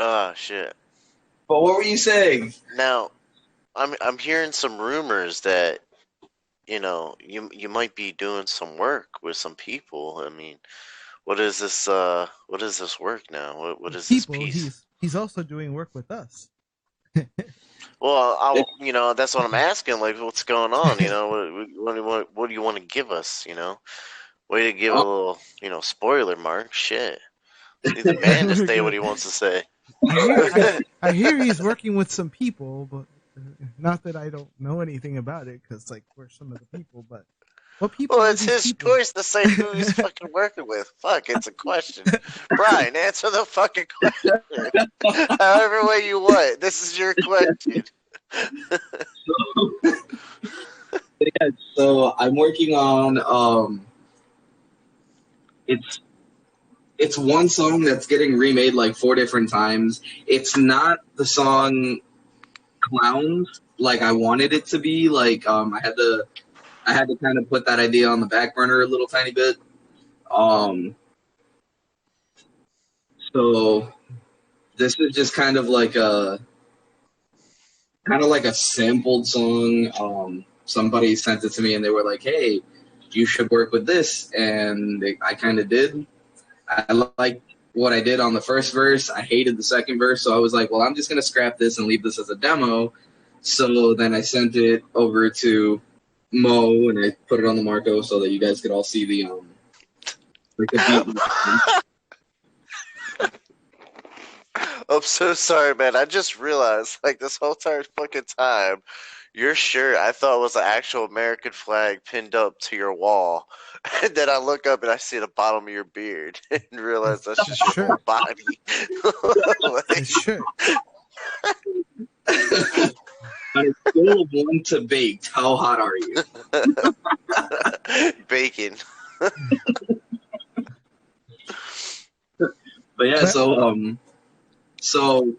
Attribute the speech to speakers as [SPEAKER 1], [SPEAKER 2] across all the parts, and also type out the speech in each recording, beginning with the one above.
[SPEAKER 1] Oh shit.
[SPEAKER 2] But what were you saying?
[SPEAKER 1] Now, I'm hearing some rumors that you might be doing some work with some people. I mean, what is this? What is this work now? What is this
[SPEAKER 3] People,
[SPEAKER 1] piece?
[SPEAKER 3] he's also doing work with us.
[SPEAKER 1] Well, that's what I'm asking. Like, what's going on? What do you want to give us? Way to give a little, spoiler mark. Shit. Need the man to say what he wants to say.
[SPEAKER 3] I hear he's working with some people, but not that I don't know anything about it, because like we're some of the people. But what people?
[SPEAKER 1] Well,
[SPEAKER 3] are
[SPEAKER 1] it's
[SPEAKER 3] these
[SPEAKER 1] his
[SPEAKER 3] people?
[SPEAKER 1] choice to say who he's fucking working with. Fuck, it's a question. Brian, answer the fucking question. However way you want. This is your question.
[SPEAKER 2] Yeah, so I'm working on it's one song that's getting remade like 4 different times. It's not the song Clowns like I wanted it to be. Like I had to kind of put that idea on the back burner a little tiny bit. So this is just kind of like a sampled song. Somebody sent it to me and they were like, "Hey, you should work with this," and I kind of did. I liked what I did on the first verse. I hated the second verse, so I was like, "Well, I'm just gonna scrap this and leave this as a demo." So then I sent it over to Mo and I put it on the Marco so that you guys could all see the beat.
[SPEAKER 1] I'm so sorry, man. I just realized, like, this whole entire fucking time, your shirt I thought was an actual American flag pinned up to your wall. And then I look up and I see the bottom of your beard and realize that's just your whole body.
[SPEAKER 3] Like, sure.
[SPEAKER 2] On a scale of 1 to baked, how hot are you?
[SPEAKER 1] Bacon.
[SPEAKER 2] But yeah, so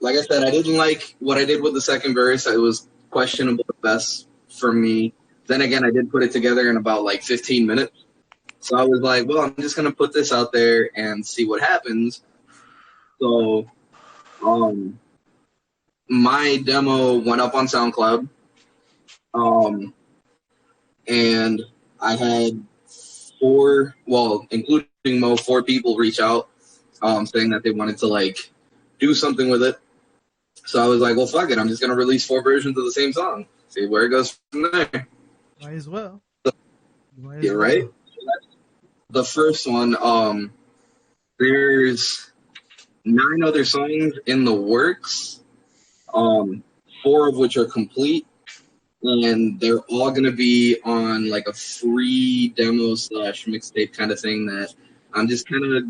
[SPEAKER 2] like I said, I didn't like what I did with the second verse. It was questionable at best for me. Then again, I did put it together in about like 15 minutes. So I was like, well, I'm just gonna put this out there and see what happens. So my demo went up on SoundCloud. And I had 4, well, including Mo, 4 people reach out saying that they wanted to like do something with it. So I was like, well, fuck it. I'm just going to release 4 versions of the same song. See where it goes from there.
[SPEAKER 3] Might as well.
[SPEAKER 2] Yeah, right? The first one, there's 9 other songs in the works, 4 of which are complete. And they're all going to be on like a free demo / mixtape kind of thing that I'm just kind of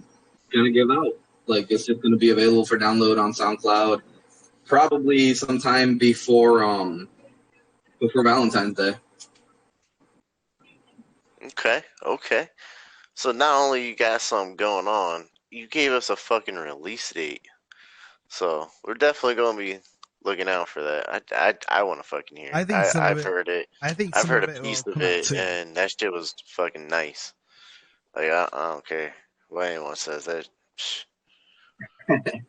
[SPEAKER 2] going to give out. Like, it's just going to be available for download on SoundCloud probably sometime before Valentine's Day.
[SPEAKER 1] Okay. So not only you got something going on, you gave us a fucking release date. So we're definitely going to be looking out for that. I want to fucking hear it. I've heard it. I've heard a piece of it, and that shit was fucking nice. Like, I don't care what anyone says. That.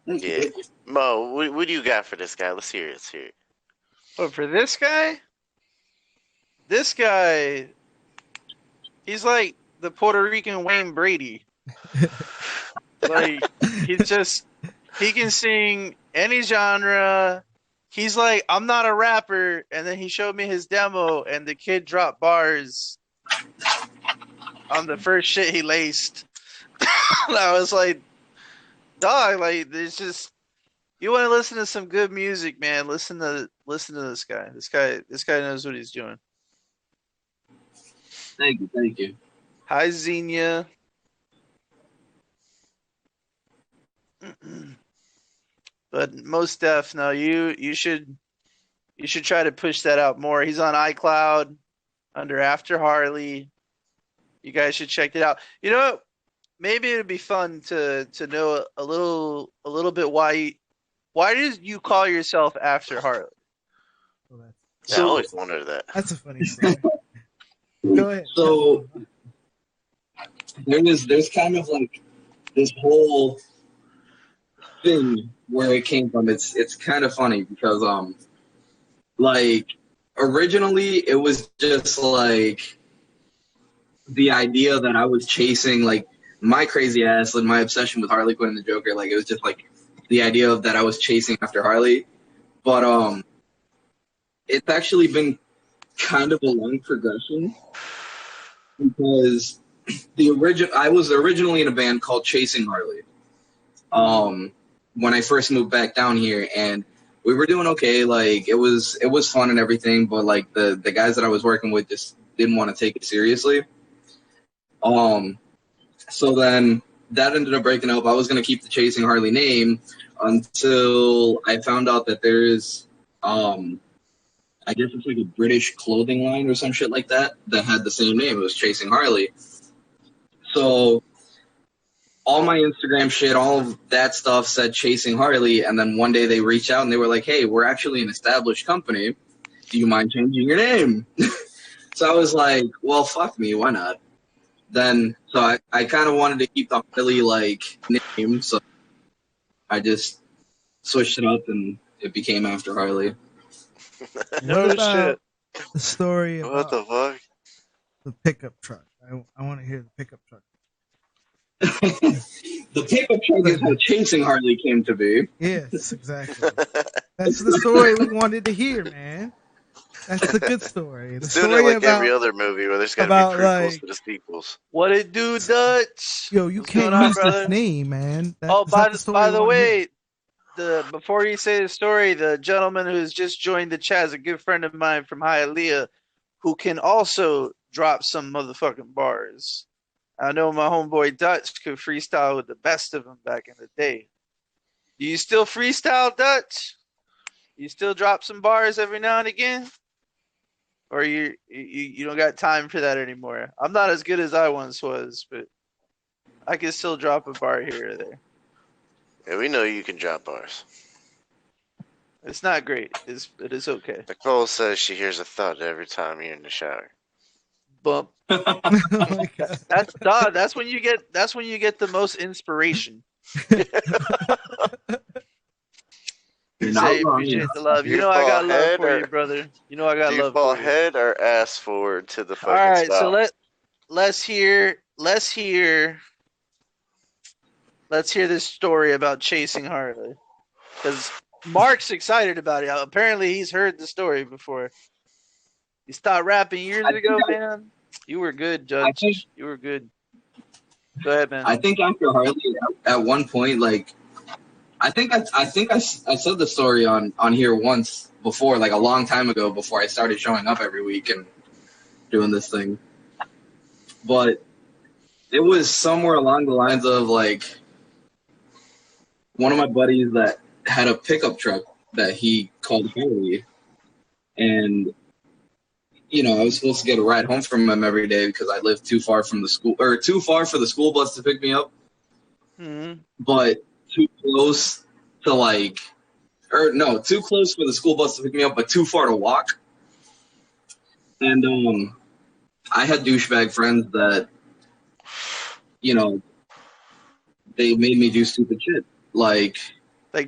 [SPEAKER 1] Yeah. Mo, what do you got for this guy? Let's hear it.
[SPEAKER 4] But for this guy, he's like the Puerto Rican Wayne Brady. Like, he can sing any genre. He's like, I'm not a rapper, and then he showed me his demo, and the kid dropped bars on the first shit he laced. And I was like, dog, like, there's just, you want to listen to some good music, man, listen to this guy. This guy knows what he's doing.
[SPEAKER 2] Thank you.
[SPEAKER 4] Hi, Xenia. But most def, no, you should try to push that out more. He's on iCloud under After Harley. You guys should check it out. You know, maybe it'd be fun to know a little bit why did you call yourself After Harley?
[SPEAKER 1] I always wondered that.
[SPEAKER 3] That's a funny story. Go ahead.
[SPEAKER 2] So there's kind of like this whole thing where it came from. It's kind of funny because like originally it was just like the idea that I was chasing like my crazy ass, like my obsession with Harley Quinn and the Joker. Like it was just like the idea of that I was chasing after Harley. But it's actually been kind of a long progression because I was originally in a band called Chasing Harley. When I first moved back down here, and we were doing okay. Like it was fun and everything, but like the guys that I was working with just didn't want to take it seriously. So then that ended up breaking up. I was gonna keep the Chasing Harley name until I found out that there's I guess it's like a British clothing line or some shit like that that had the same name. It was Chasing Harley. So all my Instagram shit, all of that stuff said Chasing Harley, and then one day they reached out and they were like, "Hey, we're actually an established company. Do you mind changing your name?" So I was like, "Well, fuck me, why not?" Then, so I kind of wanted to keep the Harley like name, so I just switched it up and it became after Harley.
[SPEAKER 4] No
[SPEAKER 3] What about
[SPEAKER 4] shit.
[SPEAKER 3] the story
[SPEAKER 1] What
[SPEAKER 3] about
[SPEAKER 1] the fuck?
[SPEAKER 3] the pickup truck? I want to hear the pickup truck.
[SPEAKER 2] The pickup truck is how Chasing Harley came to be.
[SPEAKER 3] Yes, exactly. That's the story we wanted to hear, man. That's the good story. The
[SPEAKER 1] It's doing it
[SPEAKER 3] story
[SPEAKER 1] like every
[SPEAKER 3] about
[SPEAKER 1] other movie where there's got to be
[SPEAKER 3] about
[SPEAKER 1] prequels
[SPEAKER 3] like,
[SPEAKER 1] to the sequels.
[SPEAKER 4] What it do, Dutch?
[SPEAKER 3] yo, you
[SPEAKER 4] What's
[SPEAKER 3] can't
[SPEAKER 4] going on,
[SPEAKER 3] use
[SPEAKER 4] brother?
[SPEAKER 3] this name, man.
[SPEAKER 4] Oh,
[SPEAKER 3] That's not the story
[SPEAKER 4] by
[SPEAKER 3] we
[SPEAKER 4] the
[SPEAKER 3] want to hear.
[SPEAKER 4] way, before you say the story, the gentleman who's just joined the chat is a good friend of mine from Hialeah, who can also drop some motherfucking bars. I know my homeboy Dutch could freestyle with the best of them back in the day. Do you still freestyle, Dutch? You still drop some bars every now and again, or you don't got time for that anymore? I'm not as good as I once was, but I can still drop a bar here or there.
[SPEAKER 1] Yeah, we know you can drop bars.
[SPEAKER 4] It's not great. It is okay.
[SPEAKER 1] Nicole says she hears a thud every time you're in the shower.
[SPEAKER 4] Bump.
[SPEAKER 3] Oh my god.
[SPEAKER 4] That's when you get the most inspiration.
[SPEAKER 2] You're not
[SPEAKER 4] Say
[SPEAKER 2] wrong.
[SPEAKER 4] appreciate the love.
[SPEAKER 1] Do
[SPEAKER 4] You
[SPEAKER 1] you
[SPEAKER 4] know I
[SPEAKER 1] fall
[SPEAKER 4] got love
[SPEAKER 1] head
[SPEAKER 4] for
[SPEAKER 1] or
[SPEAKER 4] you, brother. You know I got
[SPEAKER 1] do you
[SPEAKER 4] love
[SPEAKER 1] fall
[SPEAKER 4] for you.
[SPEAKER 1] head or ass forward to the
[SPEAKER 4] All
[SPEAKER 1] fucking
[SPEAKER 4] right, so
[SPEAKER 1] stop?
[SPEAKER 4] let's hear this story about chasing Harley, because Mark's excited about it. Apparently, he's heard the story before. You stopped rapping years ago, man. You were good,
[SPEAKER 2] I think
[SPEAKER 4] Judge. You were good. Go ahead, man.
[SPEAKER 2] I think after Harley, at one point, like I said the story on here once before, like a long time ago, before I started showing up every week and doing this thing. But it was somewhere along the lines of like one of my buddies that had a pickup truck that he called Harley, and I was supposed to get a ride home from him every day because I lived too far from the school, or too far for the school bus to pick me up, but too close to like, or no, too close for the school bus to pick me up, but too far to walk. And I had douchebag friends that, they made me do stupid shit, like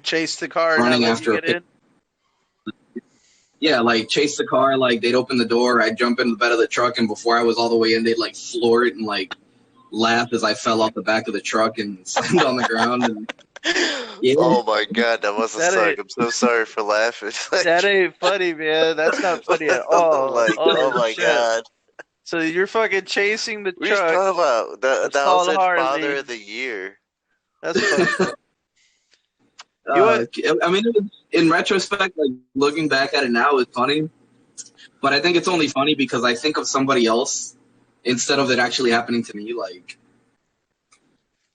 [SPEAKER 4] chase the car and not
[SPEAKER 2] running
[SPEAKER 4] let
[SPEAKER 2] after
[SPEAKER 4] you
[SPEAKER 2] a
[SPEAKER 4] get in.
[SPEAKER 2] yeah, like chase the car, like they'd open the door, I'd jump in the bed of the truck, and before I was all the way in, they'd like floor it and like laugh as I fell off the back of the truck and slammed on the ground. And yeah.
[SPEAKER 1] Oh my god, that must have
[SPEAKER 4] That
[SPEAKER 1] sucked.
[SPEAKER 4] ain't-
[SPEAKER 1] I'm so sorry for laughing.
[SPEAKER 4] That ain't funny, man. That's not funny at all.
[SPEAKER 1] Like, oh
[SPEAKER 4] Oh
[SPEAKER 1] my
[SPEAKER 4] shit.
[SPEAKER 1] god.
[SPEAKER 4] So you're fucking chasing the
[SPEAKER 1] We just
[SPEAKER 4] truck.
[SPEAKER 1] talking about
[SPEAKER 4] That's
[SPEAKER 1] that
[SPEAKER 4] called
[SPEAKER 1] was
[SPEAKER 4] Harley.
[SPEAKER 1] Father of the Year.
[SPEAKER 4] That's funny.
[SPEAKER 2] I mean, in retrospect, like looking back at it now, it's funny, but I think it's only funny because I think of somebody else instead of it actually happening to me. Like,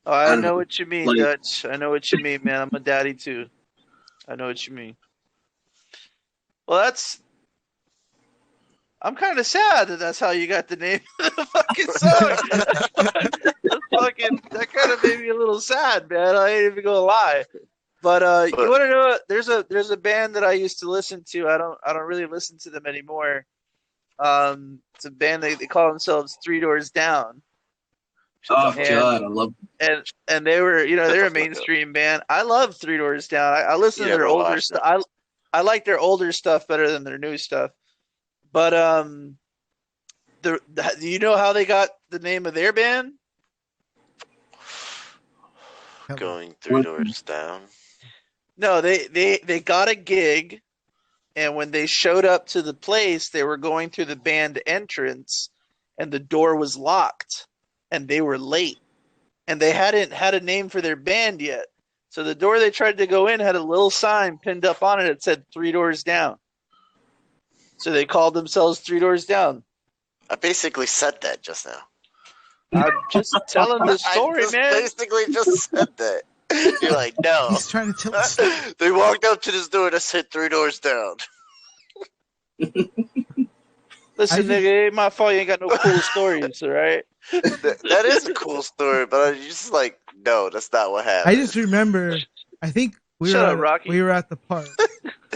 [SPEAKER 4] Oh, I
[SPEAKER 2] don't
[SPEAKER 4] know what you mean,
[SPEAKER 2] like-
[SPEAKER 4] Dutch. I know what you mean, man. I'm a daddy too. I know what you mean. Well, I'm kind of sad that that's how you got the name of the fucking song. That kind of made me a little sad, man. I ain't even gonna lie. But you want to know? There's a band that I used to listen to. I don't really listen to them anymore. It's a band they call themselves Three Doors Down.
[SPEAKER 1] Shut the
[SPEAKER 2] Oh
[SPEAKER 1] fuck
[SPEAKER 4] And
[SPEAKER 2] God, I love.
[SPEAKER 4] and they were,
[SPEAKER 1] Shut
[SPEAKER 4] they're
[SPEAKER 1] the
[SPEAKER 4] a
[SPEAKER 1] fuck up.
[SPEAKER 4] mainstream band. I love Three Doors Down. I
[SPEAKER 1] You
[SPEAKER 4] listen to their
[SPEAKER 1] never
[SPEAKER 4] older
[SPEAKER 1] watched them.
[SPEAKER 4] stuff. I like their older stuff better than their new stuff. But do you know how they got the name of their band?
[SPEAKER 1] Going three doors down.
[SPEAKER 4] No, they got a gig, and when they showed up to the place, they were going through the band entrance, and the door was locked, and they were late, and they hadn't had a name for their band yet. So the door they tried to go in had a little sign pinned up on it that said Three Doors Down. So they called themselves Three Doors Down.
[SPEAKER 1] I basically said that just now.
[SPEAKER 4] I'm just telling the
[SPEAKER 1] I
[SPEAKER 4] story,
[SPEAKER 1] just
[SPEAKER 4] man.
[SPEAKER 1] basically just said that. You're like, no.
[SPEAKER 3] He's trying to tell a story.
[SPEAKER 1] They walked up to this door that said three doors down.
[SPEAKER 4] Listen,
[SPEAKER 3] just-
[SPEAKER 4] nigga, it ain't my fault you ain't got no cool stories, all right?
[SPEAKER 1] That is a cool story, but I'm just like, no, that's not what happened.
[SPEAKER 3] I just remember. I think
[SPEAKER 4] Shut up, Rocky.
[SPEAKER 3] we were at the park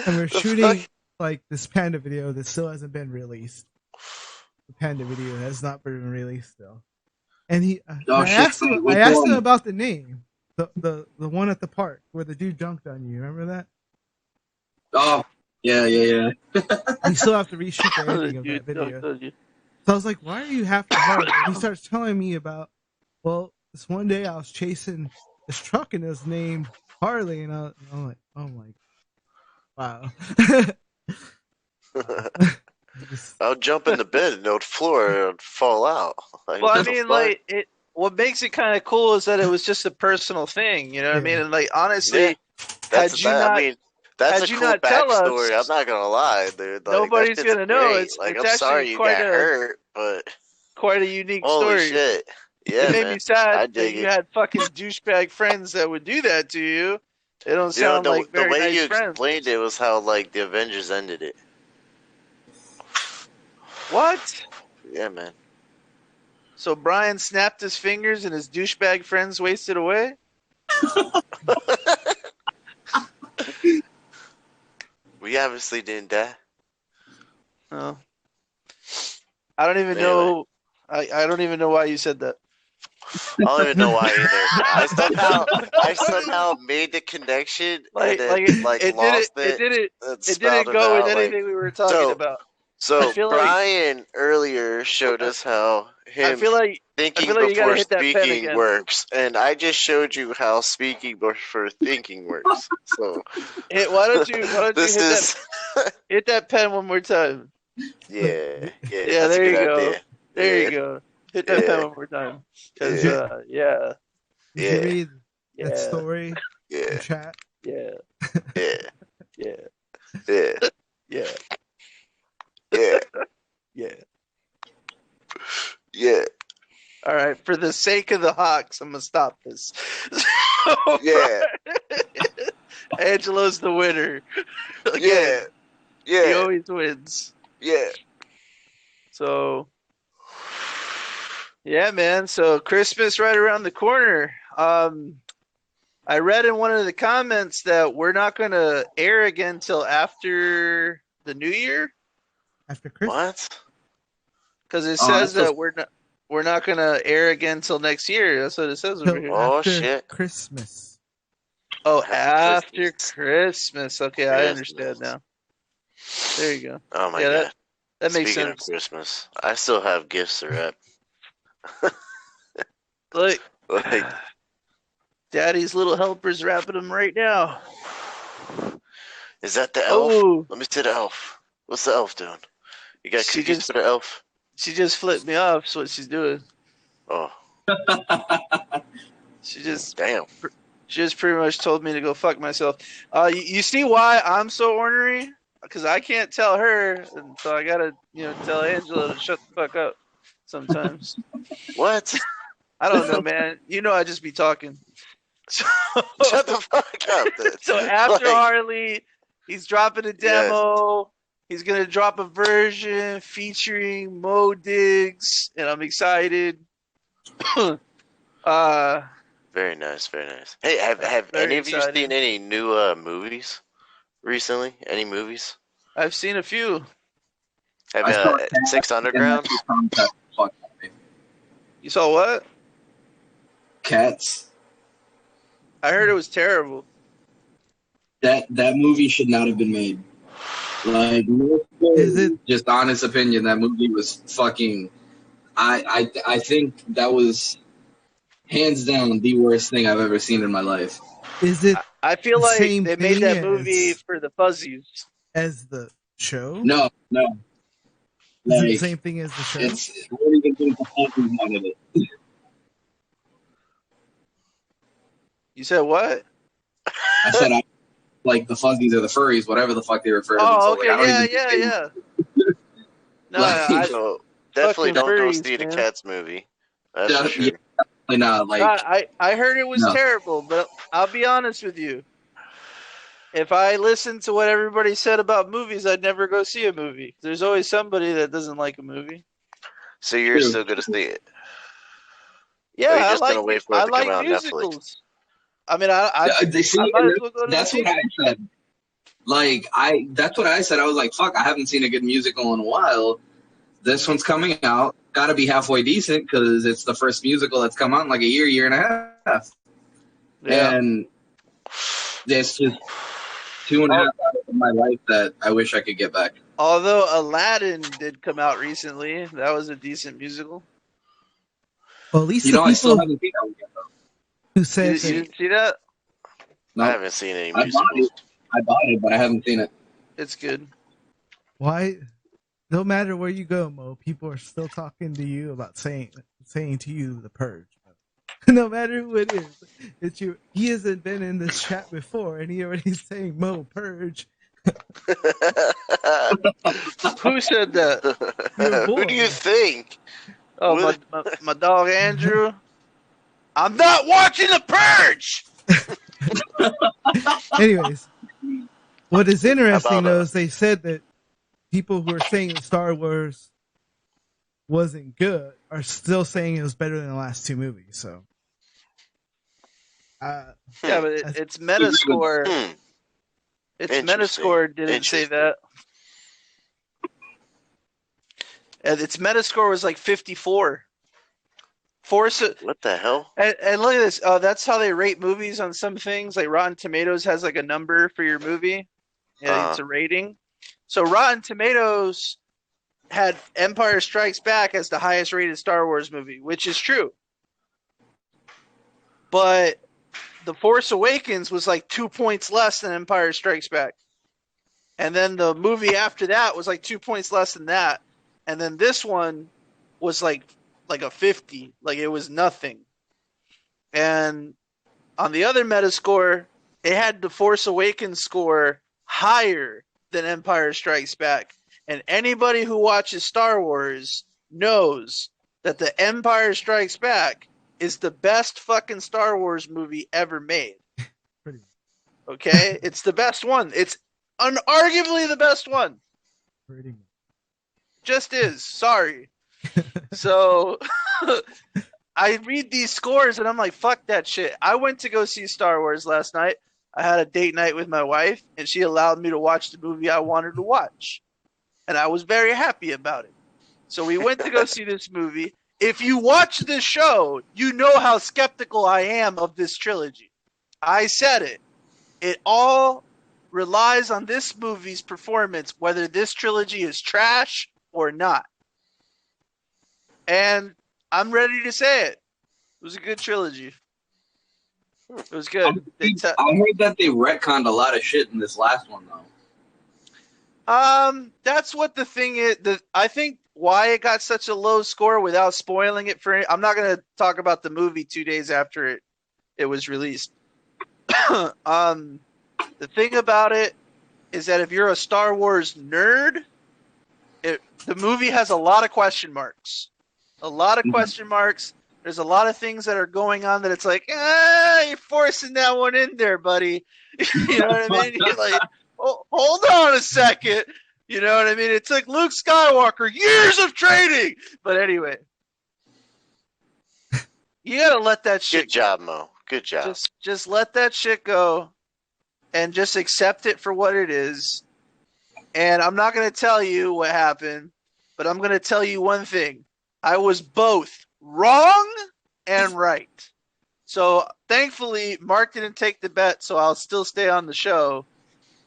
[SPEAKER 3] and we are
[SPEAKER 1] The
[SPEAKER 3] shooting
[SPEAKER 1] fuck?
[SPEAKER 3] like this panda video that still hasn't been released. The panda video has not been released still. And
[SPEAKER 2] Oh,
[SPEAKER 3] I
[SPEAKER 2] shit,
[SPEAKER 3] asked him.
[SPEAKER 2] which
[SPEAKER 3] I asked him
[SPEAKER 2] one?
[SPEAKER 3] about the name, the one at the park where the dude jumped on you. Remember that?
[SPEAKER 2] Oh, yeah.
[SPEAKER 3] We still have to reshoot the ending of
[SPEAKER 4] Dude,
[SPEAKER 3] that video.
[SPEAKER 4] told you.
[SPEAKER 3] So I was like, "Why are you half the heart?" And he starts telling me about. Well, this one day I was chasing this truck and it was named Harley, and I'm like, "Oh my, wow." Just-
[SPEAKER 1] I'll jump in the bed and it would floor and it would fall out. Like,
[SPEAKER 4] Well, I
[SPEAKER 1] what the
[SPEAKER 4] mean,
[SPEAKER 1] fuck?
[SPEAKER 4] like, what makes it kind of cool is that it was just a personal thing, you know what I mean? And, like, honestly,
[SPEAKER 1] Yeah. That's
[SPEAKER 4] had you
[SPEAKER 1] that.
[SPEAKER 4] not,
[SPEAKER 1] I mean, that's
[SPEAKER 4] had
[SPEAKER 1] a
[SPEAKER 4] you
[SPEAKER 1] cool
[SPEAKER 4] not tell
[SPEAKER 1] backstory.
[SPEAKER 4] us,
[SPEAKER 1] I'm not gonna lie, dude. Like,
[SPEAKER 4] nobody's
[SPEAKER 1] that shit's
[SPEAKER 4] gonna know.
[SPEAKER 1] great. Like,
[SPEAKER 4] It's
[SPEAKER 1] I'm sorry
[SPEAKER 4] actually
[SPEAKER 1] you
[SPEAKER 4] quite
[SPEAKER 1] got
[SPEAKER 4] a
[SPEAKER 1] hurt, but
[SPEAKER 4] unique
[SPEAKER 1] holy
[SPEAKER 4] story.
[SPEAKER 1] shit.
[SPEAKER 4] It
[SPEAKER 1] Yeah,
[SPEAKER 4] made
[SPEAKER 1] man.
[SPEAKER 4] me sad
[SPEAKER 1] I
[SPEAKER 4] that
[SPEAKER 1] dig
[SPEAKER 4] you
[SPEAKER 1] it.
[SPEAKER 4] had fucking douchebag friends that would do that to you. They don't
[SPEAKER 1] You know,
[SPEAKER 4] sound like
[SPEAKER 1] the
[SPEAKER 4] very
[SPEAKER 1] way
[SPEAKER 4] nice
[SPEAKER 1] you
[SPEAKER 4] friends.
[SPEAKER 1] explained it was how, like, the Avengers ended it.
[SPEAKER 4] What?
[SPEAKER 1] Yeah, man.
[SPEAKER 4] So Brian snapped his fingers and his douchebag friends wasted away?
[SPEAKER 1] We obviously didn't die.
[SPEAKER 4] Oh. I don't even
[SPEAKER 1] Anyway.
[SPEAKER 4] know. I don't even know why you said that.
[SPEAKER 1] I don't even know why either. I somehow made the connection and then lost it.
[SPEAKER 4] It didn't go with anything we were talking about.
[SPEAKER 1] So
[SPEAKER 4] I feel like-
[SPEAKER 1] Brian earlier showed us how
[SPEAKER 4] I feel like
[SPEAKER 1] thinking
[SPEAKER 4] you gotta
[SPEAKER 1] before
[SPEAKER 4] hit that pen
[SPEAKER 1] speaking
[SPEAKER 4] again.
[SPEAKER 1] works, and I just showed you how speaking before thinking works. So
[SPEAKER 4] why don't you
[SPEAKER 1] this
[SPEAKER 4] hit that pen one more time?
[SPEAKER 1] yeah,
[SPEAKER 4] Yeah,
[SPEAKER 1] that's
[SPEAKER 4] there
[SPEAKER 1] a
[SPEAKER 4] you
[SPEAKER 1] good
[SPEAKER 4] go.
[SPEAKER 1] idea.
[SPEAKER 4] There
[SPEAKER 1] Yeah.
[SPEAKER 4] you go. Hit that pen
[SPEAKER 1] Yeah.
[SPEAKER 4] one more time. Cause
[SPEAKER 1] Yeah.
[SPEAKER 4] yeah,
[SPEAKER 3] Did you read that
[SPEAKER 4] yeah,
[SPEAKER 3] story in
[SPEAKER 1] Yeah,
[SPEAKER 3] chat?
[SPEAKER 4] yeah,
[SPEAKER 1] yeah,
[SPEAKER 4] yeah,
[SPEAKER 1] yeah,
[SPEAKER 4] yeah,
[SPEAKER 1] yeah,
[SPEAKER 4] yeah.
[SPEAKER 1] yeah,
[SPEAKER 4] All right, for the sake of the Hawks, I'm gonna stop this.
[SPEAKER 1] yeah,
[SPEAKER 4] Angelo's the winner.
[SPEAKER 1] yeah,
[SPEAKER 4] Again, he
[SPEAKER 1] yeah,
[SPEAKER 4] always wins.
[SPEAKER 1] yeah.
[SPEAKER 4] So, yeah, man. So Christmas right around the corner. I read in one of the comments that we're not going to air again till after the New Year
[SPEAKER 3] After Christmas?
[SPEAKER 1] What?
[SPEAKER 4] because it
[SPEAKER 2] Oh,
[SPEAKER 4] says
[SPEAKER 2] that's
[SPEAKER 4] that we're not going to air again till next year. That's what it says over
[SPEAKER 3] Till
[SPEAKER 4] here.
[SPEAKER 1] Oh,
[SPEAKER 3] after
[SPEAKER 1] shit.
[SPEAKER 3] Christmas.
[SPEAKER 4] Oh,
[SPEAKER 1] After
[SPEAKER 4] after Christmas. Okay, I understand
[SPEAKER 1] Christmas.
[SPEAKER 4] now. There you go.
[SPEAKER 1] Oh my
[SPEAKER 4] Yeah,
[SPEAKER 1] god.
[SPEAKER 4] that makes
[SPEAKER 1] Speaking
[SPEAKER 4] sense.
[SPEAKER 1] of Christmas, I still have gifts to wrap.
[SPEAKER 4] Look,
[SPEAKER 1] Like,
[SPEAKER 4] Daddy's little helper's wrapping them right now.
[SPEAKER 1] is that the elf?
[SPEAKER 4] Oh,
[SPEAKER 1] Let me see the elf. What's the elf doing? You got
[SPEAKER 4] She
[SPEAKER 1] cookies
[SPEAKER 4] just-
[SPEAKER 1] for the elf?
[SPEAKER 4] she just flipped me off. That's what she's doing.
[SPEAKER 1] Oh,
[SPEAKER 4] She just
[SPEAKER 1] damn.
[SPEAKER 4] pretty much told me to go fuck myself. You see why I'm so ornery? Because I can't tell her, and so I gotta, tell Angela to shut the fuck up. Sometimes
[SPEAKER 1] What?
[SPEAKER 4] I don't know, man. I just be talking. So,
[SPEAKER 1] Shut the fuck up, then.
[SPEAKER 4] so after
[SPEAKER 1] Like,
[SPEAKER 4] Harley, he's dropping a demo. He's gonna drop a version featuring Mo Diggs, and I'm excited.
[SPEAKER 1] very nice, very nice. Hey, have
[SPEAKER 4] Very
[SPEAKER 1] any of you
[SPEAKER 4] excited.
[SPEAKER 1] seen any new movies recently? Any movies?
[SPEAKER 4] I've seen a few.
[SPEAKER 1] Have
[SPEAKER 2] I saw
[SPEAKER 1] Six Underground?
[SPEAKER 2] Fuck me.
[SPEAKER 4] You saw what?
[SPEAKER 2] Cats.
[SPEAKER 4] I heard it was terrible.
[SPEAKER 2] That movie should not have been made. Like,
[SPEAKER 3] Is it?
[SPEAKER 2] just honest opinion, that movie was fucking. I think that was hands down the worst thing I've ever seen in my life.
[SPEAKER 3] Is it
[SPEAKER 4] I feel
[SPEAKER 3] the
[SPEAKER 4] like
[SPEAKER 3] same
[SPEAKER 4] they made
[SPEAKER 3] thing
[SPEAKER 4] that movie for the fuzzies.
[SPEAKER 3] as the show?
[SPEAKER 2] No.
[SPEAKER 3] Is it the
[SPEAKER 2] Like,
[SPEAKER 3] same thing as the show?
[SPEAKER 2] I don't even think the Fuzzies wanted it.
[SPEAKER 4] You said what?
[SPEAKER 2] I said like the Fuzzies or the furries, whatever the fuck they refer to
[SPEAKER 4] Oh,
[SPEAKER 2] themselves.
[SPEAKER 4] okay,
[SPEAKER 2] Like, I don't even
[SPEAKER 4] yeah. No,
[SPEAKER 2] Like,
[SPEAKER 1] So definitely
[SPEAKER 4] fucking
[SPEAKER 1] don't go
[SPEAKER 4] furries,
[SPEAKER 1] see the
[SPEAKER 4] man.
[SPEAKER 1] Cats movie. That's for sure.
[SPEAKER 2] Yeah, not like
[SPEAKER 4] I heard it was
[SPEAKER 2] No.
[SPEAKER 4] terrible, but I'll be honest with you. If I listened to what everybody said about movies, I'd never go see a movie. There's always somebody that doesn't like a movie.
[SPEAKER 1] So you're
[SPEAKER 2] True.
[SPEAKER 1] still gonna see it?
[SPEAKER 4] Yeah,
[SPEAKER 1] Or you're just gonna wait for it
[SPEAKER 4] I
[SPEAKER 1] to come
[SPEAKER 4] like
[SPEAKER 1] out on Netflix?
[SPEAKER 4] musicals. I mean, I
[SPEAKER 2] see,
[SPEAKER 4] might as well go to
[SPEAKER 2] that's
[SPEAKER 4] the
[SPEAKER 2] what I said. Like that's what I said. I was like, fuck, I haven't seen a good musical in a while. This one's coming out. Got to be halfway decent because it's the first musical that's come out in like a year and a half.
[SPEAKER 4] Yeah.
[SPEAKER 2] And there's just 2.5 hours of my life that I wish I could get back.
[SPEAKER 4] Although Aladdin did come out recently, that was a decent musical.
[SPEAKER 3] Well, at least
[SPEAKER 2] You
[SPEAKER 3] the
[SPEAKER 2] know, I still
[SPEAKER 3] people
[SPEAKER 2] haven't seen that one yet, though.
[SPEAKER 3] who
[SPEAKER 4] You,
[SPEAKER 3] said
[SPEAKER 4] you
[SPEAKER 3] that,
[SPEAKER 4] didn't see that?
[SPEAKER 2] No,
[SPEAKER 1] I haven't seen any
[SPEAKER 2] I bought
[SPEAKER 1] musicals.
[SPEAKER 2] it, but I haven't seen it.
[SPEAKER 4] It's good.
[SPEAKER 3] why, no matter where you go, Mo, people are still talking to you about saying to you the purge. No matter who it is, it's you. He hasn't been in this chat before, and he already saying Mo purge.
[SPEAKER 4] Who said that?
[SPEAKER 3] Your
[SPEAKER 1] Who
[SPEAKER 3] boy.
[SPEAKER 1] do you think?
[SPEAKER 4] Oh, my dog Andrew. I'm not watching The Purge!
[SPEAKER 3] Anyways, what is interesting
[SPEAKER 1] About,
[SPEAKER 3] though is they said that people who are saying that Star Wars wasn't good are still saying it was better than the last two movies. So,
[SPEAKER 4] Yeah, but it's Metascore. It's
[SPEAKER 1] Interesting.
[SPEAKER 4] Metascore didn't say that. And its Metascore was like 54.
[SPEAKER 1] What the hell?
[SPEAKER 4] And look at this. That's how they rate movies on some things. Like Rotten Tomatoes has like a number for your movie. And it's a rating. So Rotten Tomatoes had Empire Strikes Back as the highest rated Star Wars movie, which is true. But The Force Awakens was like 2 points less than Empire Strikes Back. And then the movie after that was like 2 points less than that. And then this one was like a 50. Like it was nothing. And on the other Metascore, it had The Force Awakens score higher than Empire Strikes Back. And anybody who watches Star Wars knows that The Empire Strikes Back is the best fucking Star Wars movie ever made. Okay? It's the best one. It's unarguably the best one. Just is. Sorry. So I read these scores and I'm like, fuck that shit. I went to go see Star Wars last night. I had a date night with my wife and she allowed me to watch the movie I wanted to watch. And I was very happy about it. So we went to go see this movie. If you watch this show, you know how skeptical I am of this trilogy. I said it. It all relies on this movie's performance, whether this trilogy is trash or not. And I'm ready to say it. It was a good trilogy. It was good.
[SPEAKER 2] I heard that they retconned a lot of shit in this last one, though.
[SPEAKER 4] That's what the thing is. I think why it got such a low score without spoiling it for. I'm not going to talk about the movie 2 days after it was released. The thing about it is that if you're a Star Wars nerd, the movie has a lot of question marks. A lot of question marks. There's a lot of things that are going on that it's like, you're forcing that one in there, buddy. You know what I mean? You're like, oh, hold on a second. You know what I mean? It took Luke Skywalker years of training. But anyway, you got to let that shit
[SPEAKER 1] Good job, Mo. Good job.
[SPEAKER 4] Just let that shit go and just accept it for what it is. And I'm not going to tell you what happened, but I'm going to tell you one thing. I was both wrong and right. So thankfully, Mark didn't take the bet, so I'll still stay on the show.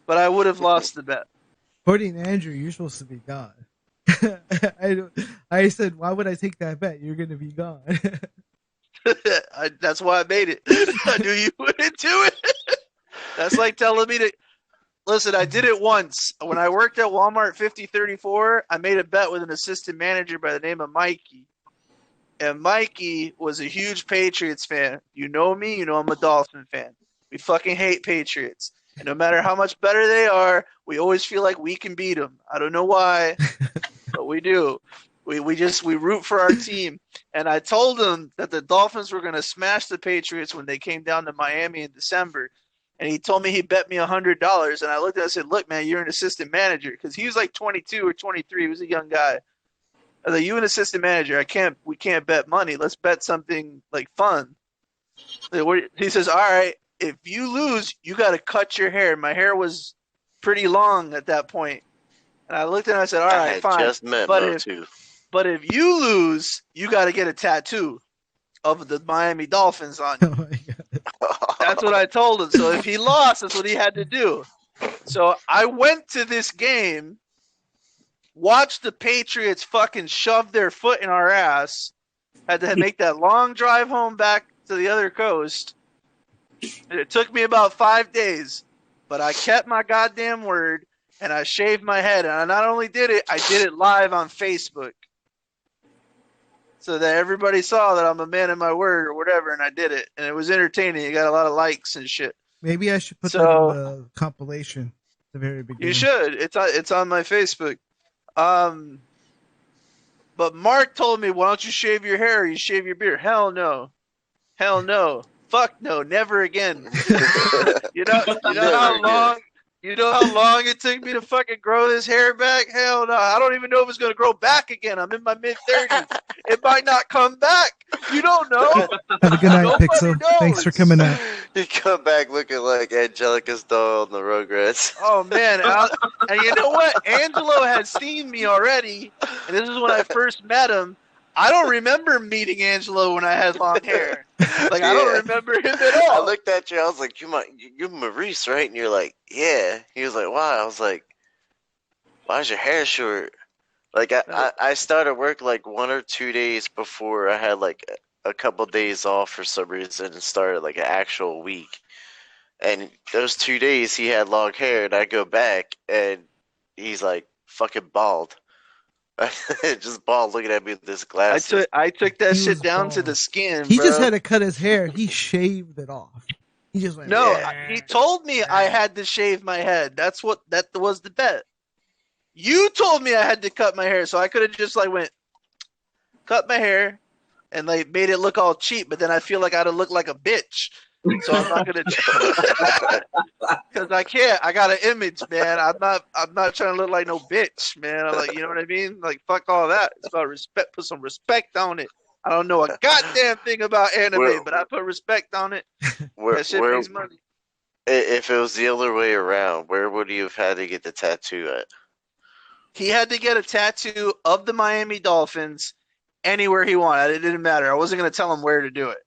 [SPEAKER 4] But I would have lost the bet.
[SPEAKER 3] According to Andrew, you're supposed to be gone. I said, why would I take that bet? You're going to be gone.
[SPEAKER 4] That's why I made it. I knew you wouldn't do it. That's like telling me to listen. I did it once when I worked at Walmart 5034. I made a bet with an assistant manager by the name of Mikey, and Mikey was a huge Patriots fan. You know me. You know I'm a Dolphin fan. We fucking hate Patriots, and no matter how much better they are, we always feel like we can beat them. I don't know why, but we do. We root for our team. And I told him that the Dolphins were going to smash the Patriots when they came down to Miami in December. And he told me he bet me $100. And I looked at him and said, look, man, you're an assistant manager. Because he was like 22 or 23. He was a young guy. I was like, you an assistant manager. We can't bet money. Let's bet something like fun. He says, all right, if you lose, you got to cut your hair. My hair was pretty long at that point. And I looked at him and I said, all right, fine.
[SPEAKER 1] Just met Mo too.
[SPEAKER 4] But if you lose, you got to get a tattoo of the Miami Dolphins on you.
[SPEAKER 3] Oh my God.
[SPEAKER 4] That's what I told him. So if he lost, that's what he had to do. So I went to this game, watched the Patriots fucking shove their foot in our ass, had to make that long drive home back to the other coast. And it took me about 5 days, but I kept my goddamn word, and I shaved my head. And I not only did it, I did it live on Facebook. So that everybody saw that I'm a man of my word or whatever, and I did it. And it was entertaining. It got a lot of likes and shit.
[SPEAKER 3] Maybe I should put that in the compilation at the very beginning.
[SPEAKER 4] You should. It's on my Facebook. But Mark told me, why don't you shave your hair or you shave your beard? Hell no. Hell no. Fuck no. Never again. You know how long it took me to fucking grow this hair back? Hell no. I don't even know if it's going to grow back again. I'm in my mid-30s. It might not come back. You don't know.
[SPEAKER 3] Have a good night, Pixel. Thanks for coming out.
[SPEAKER 1] You come back looking like Angelica's doll on the Rugrats.
[SPEAKER 4] Oh, man. And you know what? Angelo had seen me already, and this is when I first met him. I don't remember meeting Angelo when I had long hair. Like, I don't remember him at all.
[SPEAKER 1] I looked at you. I was like, you're Maurice, right? And you're like, yeah. He was like, why? I was like, why is your hair short? Like, I started work like 1 or 2 days before I had like a couple days off for some reason and started like an actual week. And those 2 days he had long hair, and I go back and he's like fucking bald. Just bald looking at me with this glasses.
[SPEAKER 4] I took that shit down to the skin.
[SPEAKER 3] He
[SPEAKER 4] bro.
[SPEAKER 3] just had to cut his hair. He shaved it off. He just went.
[SPEAKER 4] No,
[SPEAKER 3] yeah.
[SPEAKER 4] he told me I had to shave my head. That was the bet. You told me I had to cut my hair, so I could have just like went cut my hair and like made it look all cheap. But then I feel like I'd have looked like a bitch. So I'm not gonna, because I can't. I got an image, man. I'm not trying to look like no bitch, man. I'm like, you know what I mean? Like, fuck all that. It's about respect. Put some respect on it. I don't know a goddamn thing about anime, but I put respect on it. That shit makes money.
[SPEAKER 1] If it was the other way around, where would you have had to get the tattoo at?
[SPEAKER 4] He had to get a tattoo of the Miami Dolphins anywhere he wanted. It didn't matter. I wasn't gonna tell him where to do it.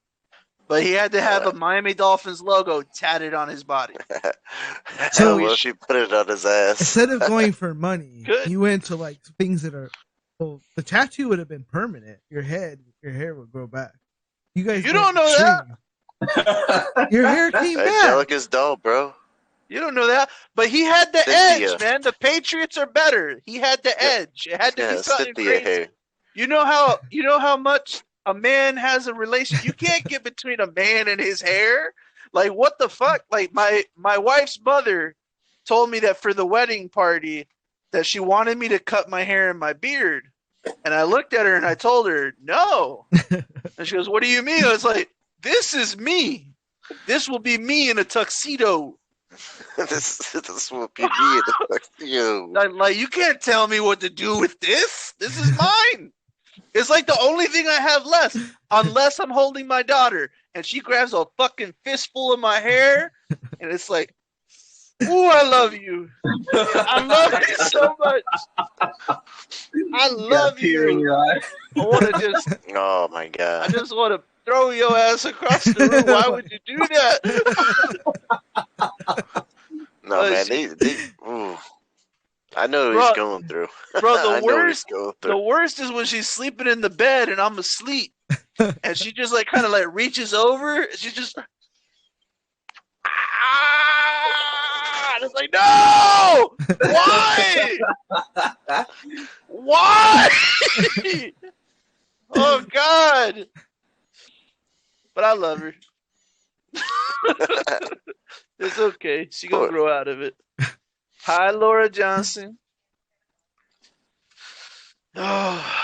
[SPEAKER 4] But he had to have a Miami Dolphins logo tatted on his body.
[SPEAKER 1] So well, she put it on his ass.
[SPEAKER 3] Instead of going for money, he went to like things that are. Well, the tattoo would have been permanent. Your hair would grow back. You guys,
[SPEAKER 4] don't know that.
[SPEAKER 3] Your hair came back.
[SPEAKER 1] Angelica's doll, bro.
[SPEAKER 4] You don't know that, but he had the edge, man. The Patriots are better. He had the edge. It had to be something crazy. Hair. You know how much a man has a relation. You can't get between a man and his hair. Like, what the fuck? Like, my wife's mother told me that for the wedding party that she wanted me to cut my hair and my beard. And I looked at her and I told her, no. And she goes, what do you mean? I was like, this is me. This will be me in a tuxedo.
[SPEAKER 1] This will be me in a tuxedo.
[SPEAKER 4] Like, you can't tell me what to do with this. This is mine. It's like the only thing I have left, unless I'm holding my daughter, and she grabs a fucking fistful of my hair, and it's like, ooh, I love you. I love you so much. I love you.
[SPEAKER 2] In your eye.
[SPEAKER 4] I want to just.
[SPEAKER 1] Oh my god.
[SPEAKER 4] I just want to throw your ass across the room. Why would you do that?
[SPEAKER 1] No, man, ooh, I know what he's
[SPEAKER 4] Bro,
[SPEAKER 1] going through.
[SPEAKER 4] bro,
[SPEAKER 1] I know what he's going
[SPEAKER 4] the
[SPEAKER 1] through.
[SPEAKER 4] worst is when she's sleeping in the bed and I'm asleep, and she just like kind of like reaches over. And she just and it's like, no, why? Why? Oh God! But I love her. It's okay. She gonna
[SPEAKER 1] Poor-
[SPEAKER 4] grow out of it. Hi, Laura Johnson. Oh,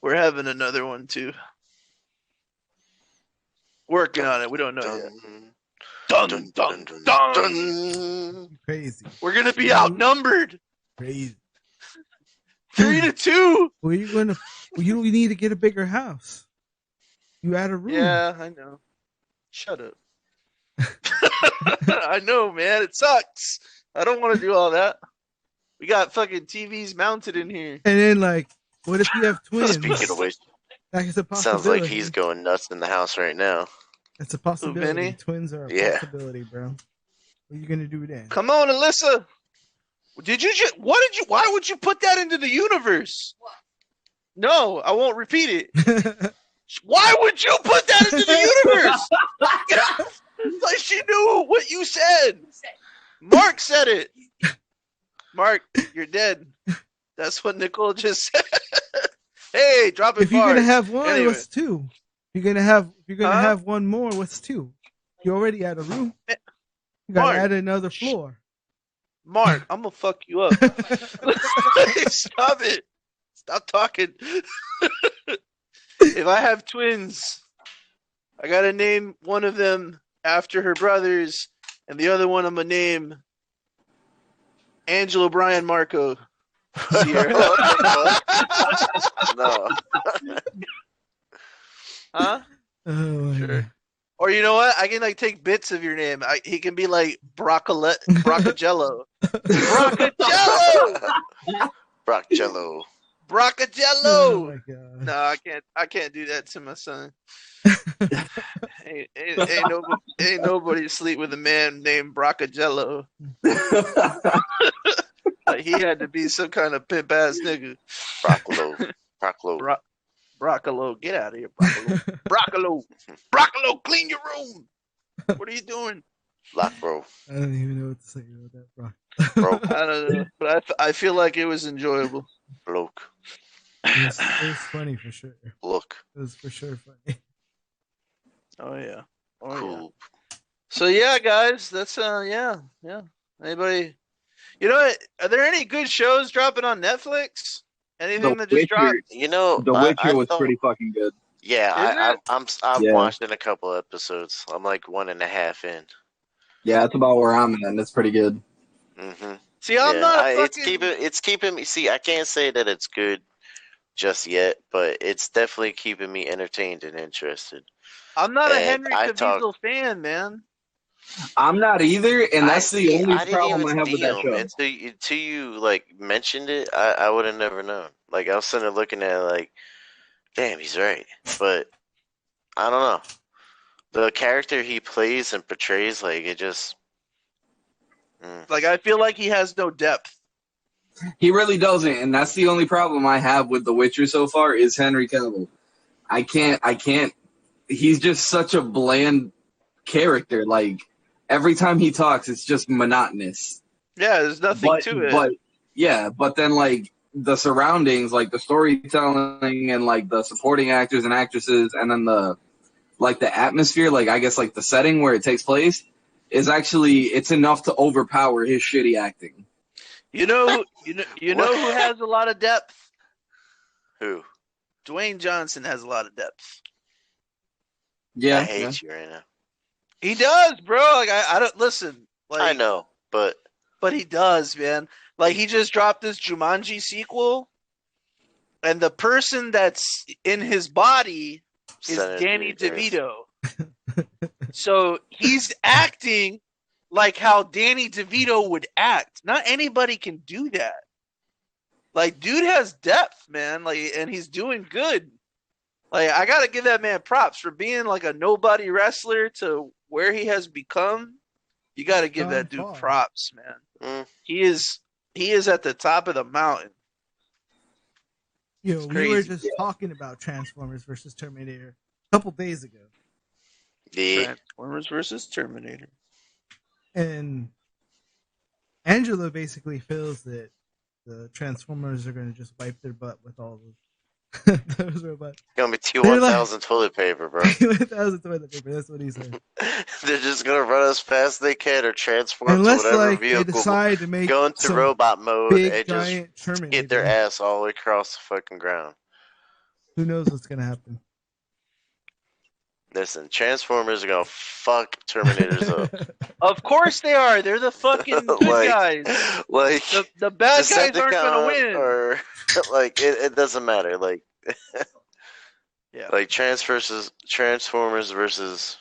[SPEAKER 4] we're having another one too. Working on it. We don't know yet. Dun, dun, dun.
[SPEAKER 3] Crazy.
[SPEAKER 4] We're gonna be outnumbered.
[SPEAKER 3] Crazy.
[SPEAKER 4] 3-2.
[SPEAKER 3] Well, you need to get a bigger house. You add a room.
[SPEAKER 4] Yeah, I know. Shut up. I know, man. It sucks. I don't want to do all that. We got fucking TVs mounted in here.
[SPEAKER 3] And then, like, what if you have twins?
[SPEAKER 1] Speaking of which,
[SPEAKER 3] That's a possibility.
[SPEAKER 1] sounds like he's going nuts in the house right now.
[SPEAKER 3] It's a possibility.
[SPEAKER 4] Vinny?
[SPEAKER 3] Twins are a
[SPEAKER 1] Yeah.
[SPEAKER 3] possibility, bro. What are you gonna do then?
[SPEAKER 4] Come on, Alyssa. Did you just? Why would you put that into the universe? What? No, I won't repeat it. Why would you put that into the universe? Like she knew what you said. Mark said it. Mark, you're dead. That's what Nicole just said. Hey, drop it.
[SPEAKER 3] If you're gonna have one,
[SPEAKER 4] Anyway.
[SPEAKER 3] what's two? If you're gonna have one more, what's two? You already had a room. You gotta
[SPEAKER 4] Mark.
[SPEAKER 3] add another floor.
[SPEAKER 4] Mark, I'm gonna fuck you up. Stop it. Stop talking. If I have twins, I gotta name one of them after her brothers, and the other one I'm gonna name Angelo Brian Marco. Sierra.
[SPEAKER 1] No.
[SPEAKER 4] Huh?
[SPEAKER 3] Oh my
[SPEAKER 4] Sure.
[SPEAKER 3] God.
[SPEAKER 4] Or you know what? I can like take bits of your name. He can be like Broccagello. Broccagello!
[SPEAKER 1] Broccello.
[SPEAKER 4] Broccagello!
[SPEAKER 3] Oh my God.
[SPEAKER 4] No, I can't do that to my son. ain't nobody sleep with a man named Broccagello. Like, he had to be some kind of pimp ass nigga.
[SPEAKER 1] Broccolo. Broccolo.
[SPEAKER 4] Broccolo, get out of here, Broccolo. Broccolo, clean your room. What are you doing?
[SPEAKER 1] Black bro.
[SPEAKER 3] I don't even know what to say about that, bro.
[SPEAKER 1] Bro.
[SPEAKER 4] I don't know, but I feel like it was enjoyable.
[SPEAKER 1] Bloke.
[SPEAKER 3] It was funny for sure.
[SPEAKER 1] Look.
[SPEAKER 3] It was for sure funny.
[SPEAKER 4] Oh yeah. Oh
[SPEAKER 1] Cool.
[SPEAKER 4] yeah. So yeah, guys, that's yeah. Anybody? You know what? Are there any good shows dropping on Netflix? Anything that just dropped?
[SPEAKER 1] You know,
[SPEAKER 2] The Witcher
[SPEAKER 1] I
[SPEAKER 2] was
[SPEAKER 1] thought,
[SPEAKER 2] pretty fucking good.
[SPEAKER 1] Yeah,
[SPEAKER 4] Is
[SPEAKER 1] I've
[SPEAKER 2] Yeah.
[SPEAKER 1] watched in a couple episodes. I'm like 1.5 in.
[SPEAKER 2] Yeah, that's about where I'm at, and it's pretty good.
[SPEAKER 1] Mm-hmm.
[SPEAKER 4] See, I'm not a fucking.
[SPEAKER 1] It's keeping me. See, I can't say that it's good just yet, but it's definitely keeping me entertained and interested.
[SPEAKER 4] I'm not a
[SPEAKER 1] and
[SPEAKER 4] Henry
[SPEAKER 1] I
[SPEAKER 4] Cavill fan, man.
[SPEAKER 2] I'm not either, and that's the only
[SPEAKER 1] I didn't
[SPEAKER 2] problem
[SPEAKER 1] even
[SPEAKER 2] I have
[SPEAKER 1] see
[SPEAKER 2] with that
[SPEAKER 1] him
[SPEAKER 2] show.
[SPEAKER 1] until you like mentioned it. I would have never known. Like I was sitting there looking at it like, damn, he's right. But I don't know. The character he plays and portrays, like it just.
[SPEAKER 4] Like I feel like he has no depth.
[SPEAKER 2] He really doesn't, and that's the only problem I have with The Witcher so far is Henry Cavill. I can't. He's just such a bland character. Like every time he talks, it's just monotonous.
[SPEAKER 4] Yeah, there's nothing to it.
[SPEAKER 2] But then like the surroundings, like the storytelling and like the supporting actors and actresses, and then the atmosphere, like I guess like the setting where it takes place is actually it's enough to overpower his shitty acting.
[SPEAKER 4] You know who has a lot of depth?
[SPEAKER 1] Who?
[SPEAKER 4] Dwayne Johnson has a lot of depth.
[SPEAKER 2] Yeah,
[SPEAKER 1] I hate you right now.
[SPEAKER 4] He does, bro. Like I don't listen. Like
[SPEAKER 1] I know, but
[SPEAKER 4] he does, man. Like he just dropped this Jumanji sequel, and the person that's in his body is
[SPEAKER 1] Senator
[SPEAKER 4] Danny
[SPEAKER 1] Reedus.
[SPEAKER 4] DeVito. So he's acting like how Danny DeVito would act. Not anybody can do that. Like, dude has depth, man. Like, and he's doing good. Like, I gotta give that man props for being like a nobody wrestler to where he has become. You gotta give
[SPEAKER 3] Gone
[SPEAKER 4] that dude
[SPEAKER 3] far.
[SPEAKER 4] props, man.
[SPEAKER 1] Mm.
[SPEAKER 4] He is at the top of the mountain.
[SPEAKER 3] You know,
[SPEAKER 4] It's
[SPEAKER 3] we were
[SPEAKER 4] crazy.
[SPEAKER 3] just talking about Transformers versus Terminator a couple days ago,
[SPEAKER 1] Yeah.
[SPEAKER 4] Transformers versus Terminator.
[SPEAKER 3] and Angela basically feels that the Transformers are going to just wipe their butt with all those robots.
[SPEAKER 1] Gonna be
[SPEAKER 3] They're like
[SPEAKER 1] T1000 toilet paper, bro.
[SPEAKER 3] 1,000 toilet paper. That's what he said.
[SPEAKER 1] They're just gonna run as fast as they can or transform to
[SPEAKER 3] Unless
[SPEAKER 1] whatever
[SPEAKER 3] like they
[SPEAKER 1] vehicle,
[SPEAKER 3] decide to make
[SPEAKER 1] go into
[SPEAKER 3] some
[SPEAKER 1] robot mode
[SPEAKER 3] big
[SPEAKER 1] and just
[SPEAKER 3] giant
[SPEAKER 1] get their
[SPEAKER 3] Terminator,
[SPEAKER 1] ass all the way across the fucking ground.
[SPEAKER 3] who knows what's going to happen?
[SPEAKER 1] Listen, Transformers are gonna fuck Terminators up.
[SPEAKER 4] Of course they are. They're the fucking good
[SPEAKER 1] like,
[SPEAKER 4] guys.
[SPEAKER 1] like
[SPEAKER 4] The bad guys aren't gonna
[SPEAKER 1] Decepticon
[SPEAKER 4] win.
[SPEAKER 1] or like it doesn't matter. Like
[SPEAKER 4] Yeah.
[SPEAKER 1] like Transformers versus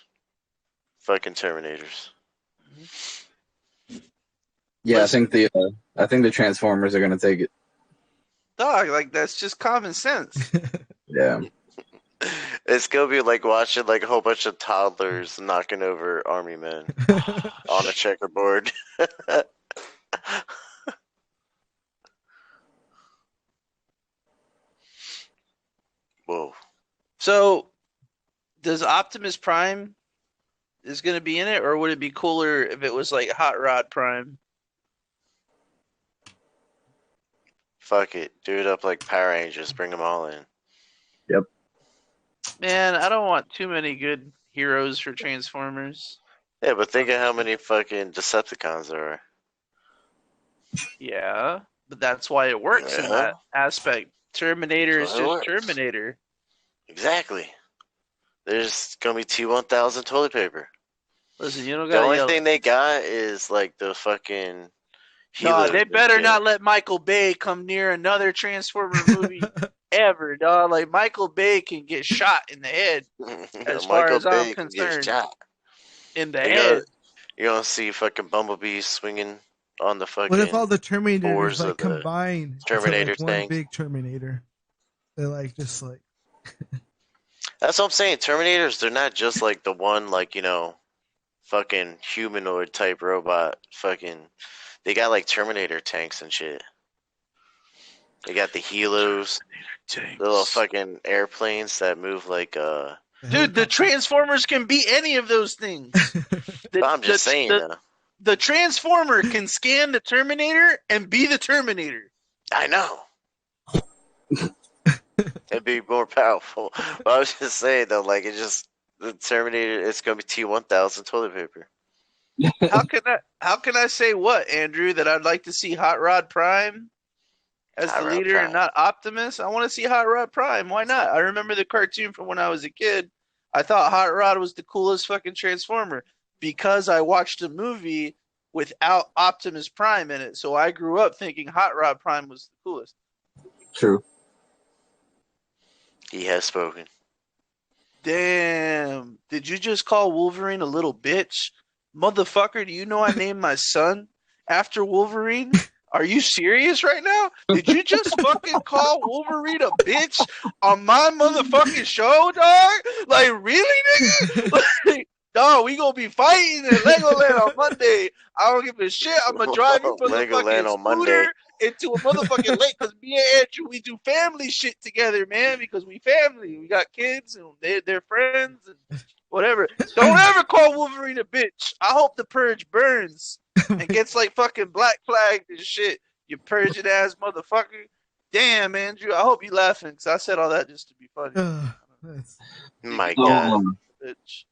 [SPEAKER 1] fucking Terminators.
[SPEAKER 2] Yeah,
[SPEAKER 4] Listen.
[SPEAKER 2] I think the Transformers are gonna take it.
[SPEAKER 4] Dog, like that's just common sense.
[SPEAKER 2] Yeah.
[SPEAKER 1] It's gonna be like watching like a whole bunch of toddlers knocking over army men on a checkerboard. Whoa.
[SPEAKER 4] So, does Optimus Prime is going to be in it, or would it be cooler if it was like Hot Rod Prime?
[SPEAKER 1] Fuck it. Do it up like Power Rangers. Bring them all in.
[SPEAKER 2] Yep.
[SPEAKER 4] Man, I don't want too many good heroes for Transformers.
[SPEAKER 1] Yeah, but think of how many fucking Decepticons there are.
[SPEAKER 4] Yeah, but that's why it works in that aspect. Terminator is
[SPEAKER 1] That's why it
[SPEAKER 4] just
[SPEAKER 1] works.
[SPEAKER 4] Terminator.
[SPEAKER 1] Exactly. There's gonna be T1000 toilet paper.
[SPEAKER 4] Listen, you don't
[SPEAKER 1] The
[SPEAKER 4] gotta
[SPEAKER 1] only
[SPEAKER 4] yell.
[SPEAKER 1] thing they got is like the fucking.
[SPEAKER 4] No,
[SPEAKER 1] healers
[SPEAKER 4] they
[SPEAKER 1] and
[SPEAKER 4] better
[SPEAKER 1] shit.
[SPEAKER 4] not let Michael Bay come near another Transformer movie ever, dog. Like Michael Bay can get shot in the head, as far
[SPEAKER 1] Michael
[SPEAKER 4] as I'm
[SPEAKER 1] Bay can get
[SPEAKER 4] concerned.
[SPEAKER 1] shot.
[SPEAKER 4] In the
[SPEAKER 1] You're
[SPEAKER 4] head.
[SPEAKER 1] gonna see fucking Bumblebee swinging on the fucking.
[SPEAKER 3] What if all the Terminators
[SPEAKER 1] doors
[SPEAKER 3] like
[SPEAKER 1] of the
[SPEAKER 3] combine into
[SPEAKER 1] Terminator
[SPEAKER 3] like one
[SPEAKER 1] tanks.
[SPEAKER 3] big Terminator? They're like just like
[SPEAKER 1] That's what I'm saying. Terminators, they're not just like the one, like, fucking humanoid type robot. Fucking, they got like Terminator tanks and shit. They got the helos, the little fucking airplanes that move like
[SPEAKER 4] Dude, the Transformers can be any of those things.
[SPEAKER 1] I'm just saying.
[SPEAKER 4] The Transformer can scan the Terminator and be the Terminator.
[SPEAKER 1] I know. It'd be more powerful. But I was just saying though, like the Terminator. It's gonna be T1000 toilet paper.
[SPEAKER 4] How can I say what, Andrew? That I'd like to see Hot Rod Prime as
[SPEAKER 1] Hot
[SPEAKER 4] the
[SPEAKER 1] Rod
[SPEAKER 4] leader
[SPEAKER 1] Prime.
[SPEAKER 4] and not Optimus? I want to see Hot Rod Prime. Why not? I remember the cartoon from when I was a kid. I thought Hot Rod was the coolest fucking Transformer because I watched a movie without Optimus Prime in it. So I grew up thinking Hot Rod Prime was the coolest.
[SPEAKER 2] True.
[SPEAKER 1] He has spoken.
[SPEAKER 4] Damn. Did you just call Wolverine a little bitch? Motherfucker, do you know I named my son after Wolverine? Are you serious right now? Did you just fucking call Wolverine a bitch on my motherfucking show, dog? Like, really, nigga? Like, dog, we gonna be fighting in Legoland on Monday. I don't give a shit. I'm gonna drive you from the
[SPEAKER 1] Legoland
[SPEAKER 4] fucking
[SPEAKER 1] on Monday.
[SPEAKER 4] scooter into a motherfucking lake because me and Andrew, we do family shit together, man, because we family. We got kids and they're friends and whatever. Don't ever call Wolverine a bitch. I hope the purge burns and gets like fucking black flagged and shit. You purging ass motherfucker. Damn, Andrew. I hope you laughing because I said all that just to be funny.
[SPEAKER 1] My God.
[SPEAKER 4] Bitch.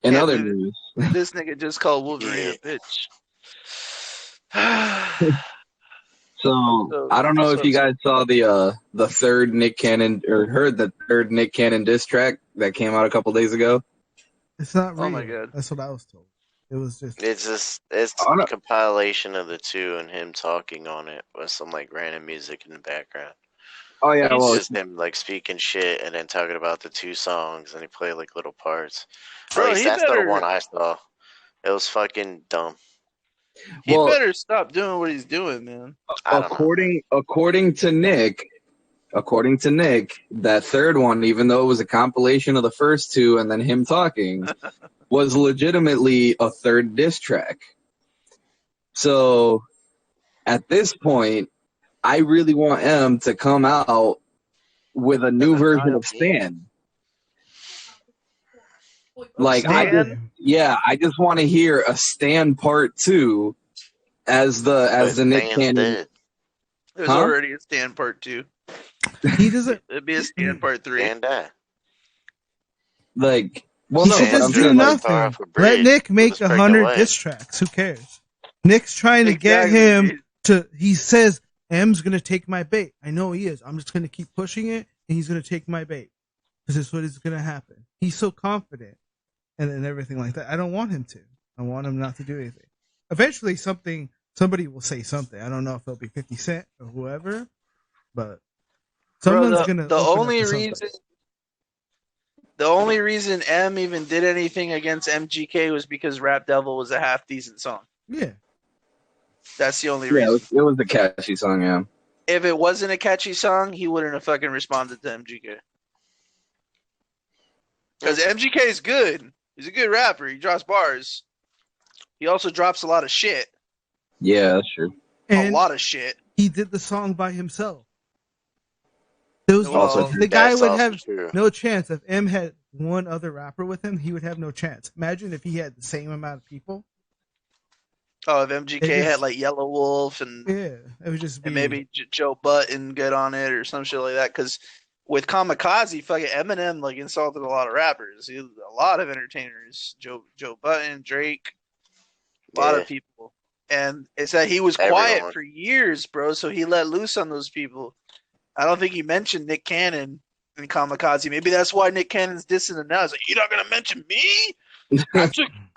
[SPEAKER 2] In
[SPEAKER 4] Can't
[SPEAKER 2] other
[SPEAKER 4] believe
[SPEAKER 2] news,
[SPEAKER 4] this nigga just called Wolverine a bitch.
[SPEAKER 2] so I don't know if you guys saw the third Nick Cannon or heard the third Nick Cannon diss track that came out a couple days ago.
[SPEAKER 3] It's not real.
[SPEAKER 4] Oh my God.
[SPEAKER 3] That's what I was told. It was just.
[SPEAKER 1] It's
[SPEAKER 2] Oh, no.
[SPEAKER 1] a compilation of the two and him talking on it with some like random music in the background.
[SPEAKER 2] Oh yeah,
[SPEAKER 1] It's
[SPEAKER 2] well,
[SPEAKER 1] just him like speaking shit and then talking about the two songs and he played like little parts.
[SPEAKER 4] Bro,
[SPEAKER 1] At least
[SPEAKER 4] he
[SPEAKER 1] that's the
[SPEAKER 4] better-
[SPEAKER 1] one I saw. It was fucking dumb.
[SPEAKER 4] He
[SPEAKER 2] well,
[SPEAKER 4] better stop doing what he's doing, man.
[SPEAKER 1] I don't know.
[SPEAKER 2] according to Nick, according to Nick, that third one, even though it was a compilation of the first two and then him talking, was legitimately a third diss track. So at this point, I really want M to come out with a new version of Stan. Like,
[SPEAKER 4] Stan?
[SPEAKER 2] I just want to hear a Stan Part 2 as the Nick
[SPEAKER 1] Stan's
[SPEAKER 2] Cannon.
[SPEAKER 1] dead.
[SPEAKER 4] There's already a Stan Part 2.
[SPEAKER 3] He doesn't.
[SPEAKER 4] It'd be a Stan Part 3.
[SPEAKER 1] Stan died.
[SPEAKER 2] Like, well,
[SPEAKER 3] He
[SPEAKER 2] no,
[SPEAKER 3] should
[SPEAKER 2] but
[SPEAKER 3] just
[SPEAKER 2] I'm
[SPEAKER 3] do
[SPEAKER 2] saying, like,
[SPEAKER 3] nothing. Let Nick make 100 diss tracks. Who cares? Nick's trying to get him to. He says M's gonna take my bait. I know he is. I'm just gonna keep pushing it, and he's gonna take my bait because that's what is gonna happen. He's so confident, and everything like that. I don't want him to. I want him not to do anything. Eventually, somebody will say something. I don't know if it'll be 50 Cent or whoever, but someone's gonna.
[SPEAKER 4] The only reason M even did anything against MGK was because Rap Devil was a half decent song.
[SPEAKER 3] Yeah.
[SPEAKER 4] That's the only reason.
[SPEAKER 2] It was a catchy song, yeah.
[SPEAKER 4] If it wasn't a catchy song, he wouldn't have fucking responded to MGK. Because MGK is good. He's a good rapper. He drops bars. He also drops a lot of shit.
[SPEAKER 2] Yeah, that's true.
[SPEAKER 3] And
[SPEAKER 4] a lot of shit.
[SPEAKER 3] He did the song by himself. The guy would have no chance. If M had one other rapper with him, he would have no chance. Imagine if he had the same amount of people.
[SPEAKER 4] Oh, if MGK had like Yellow Wolf and
[SPEAKER 3] it would just be,
[SPEAKER 4] and maybe Joe Button get on it or some shit like that. Because with Kamikaze, fucking Eminem like insulted a lot of rappers, a lot of entertainers, Joe Button, Drake, a lot of people. And it's that he was quiet for years, bro. So he let loose on those people. I don't think he mentioned Nick Cannon in Kamikaze. Maybe that's why Nick Cannon's dissing him now. He's like, "You're not gonna mention me?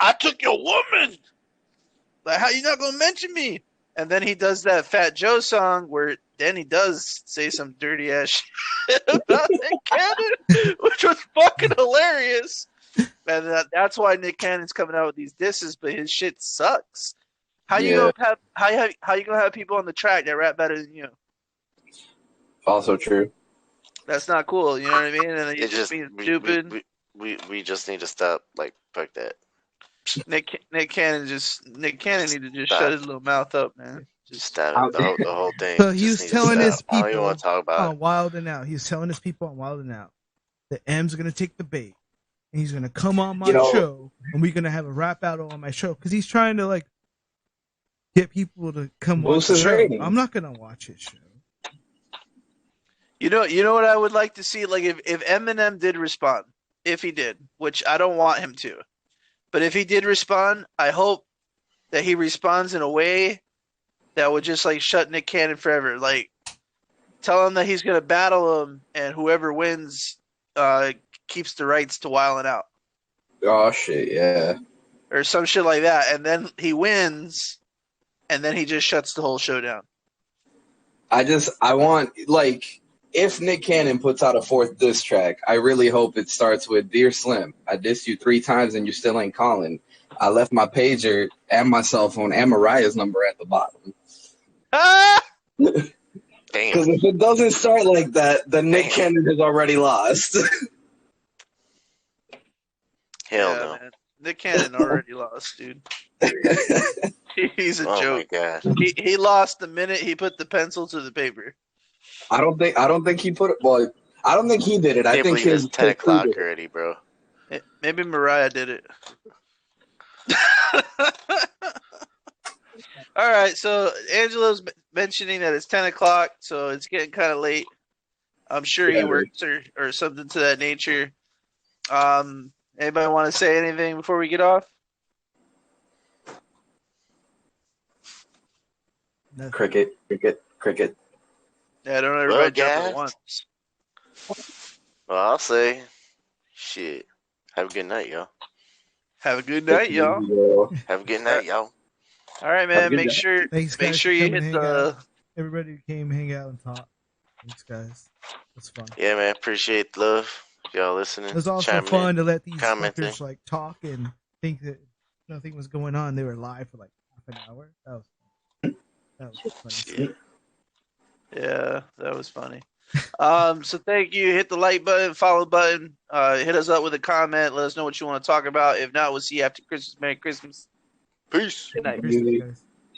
[SPEAKER 4] I took your woman. Like, how you not gonna mention me?" And then he does that Fat Joe song where then he does say some dirty ass shit about Nick Cannon, which was fucking hilarious. And that's why Nick Cannon's coming out with these disses, but his shit sucks. How you gonna have people on the track that rap better than you?
[SPEAKER 2] Also true.
[SPEAKER 4] That's not cool. You know what I mean? And it's just being stupid.
[SPEAKER 1] We just need to stop. Like, fuck that.
[SPEAKER 4] Nick Cannon need to just shut his little mouth up, man.
[SPEAKER 1] Just stop the whole thing.
[SPEAKER 3] So he was telling his people
[SPEAKER 1] want to talk about
[SPEAKER 3] on Wild and Out. He was telling his people on Wild and Out that M's gonna take the bait and he's gonna come on my show and we're gonna have a rap battle on my show because he's trying to like get people to come watch the show. I'm not gonna watch his show.
[SPEAKER 4] You know what I would like to see? Like if Eminem did respond, if he did, which I don't want him to, but if he did respond, I hope that he responds in a way that would just like shut Nick Cannon forever. Like tell him that he's gonna battle him, and whoever wins keeps the rights to Wildin' Out.
[SPEAKER 2] Oh shit, yeah.
[SPEAKER 4] Or some shit like that, and then he wins, and then he just shuts the whole show down.
[SPEAKER 2] I want, like, if Nick Cannon puts out a fourth diss track, I really hope it starts with, "Dear Slim, I dissed you 3 times and you still ain't calling. I left my pager and my cell phone and Mariah's number at the bottom." Because if it doesn't start like that, then Nick Cannon has already lost.
[SPEAKER 1] Hell no.
[SPEAKER 4] Man. Nick Cannon already lost, dude. He's a joke.
[SPEAKER 1] My God.
[SPEAKER 4] He lost the minute he put the pencil to the paper.
[SPEAKER 2] I don't think he put it. Well, I don't think he did it. I think
[SPEAKER 1] it's 10 o'clock already, bro.
[SPEAKER 4] Maybe Mariah did it. All right, so Angelo's mentioning that it's 10 o'clock, so it's getting kind of late. I'm sure he works or something to that nature. Anybody want to say anything before we get off?
[SPEAKER 2] Cricket.
[SPEAKER 4] Yeah, I don't know. Everybody jump at once.
[SPEAKER 1] Well, I'll say, shit. Have a good night, y'all.
[SPEAKER 4] Have a good night, y'all.
[SPEAKER 1] Have a good night, y'all.
[SPEAKER 4] All right, man. Make sure you hit the.
[SPEAKER 3] Everybody came hang out and talk. Thanks, guys. It's fun.
[SPEAKER 1] Yeah, man. Appreciate the love. Y'all listening.
[SPEAKER 3] It was also fun to let these fuckers like talk and think that nothing was going on. They were live for like half an hour. That was funny.
[SPEAKER 4] Yeah, that was funny. So thank you. Hit the like button, follow button. Hit us up with a comment. Let us know what you want to talk about. If not, we'll see you after Christmas. Merry Christmas.
[SPEAKER 1] Peace.
[SPEAKER 4] Good night.
[SPEAKER 3] Christmas, guys.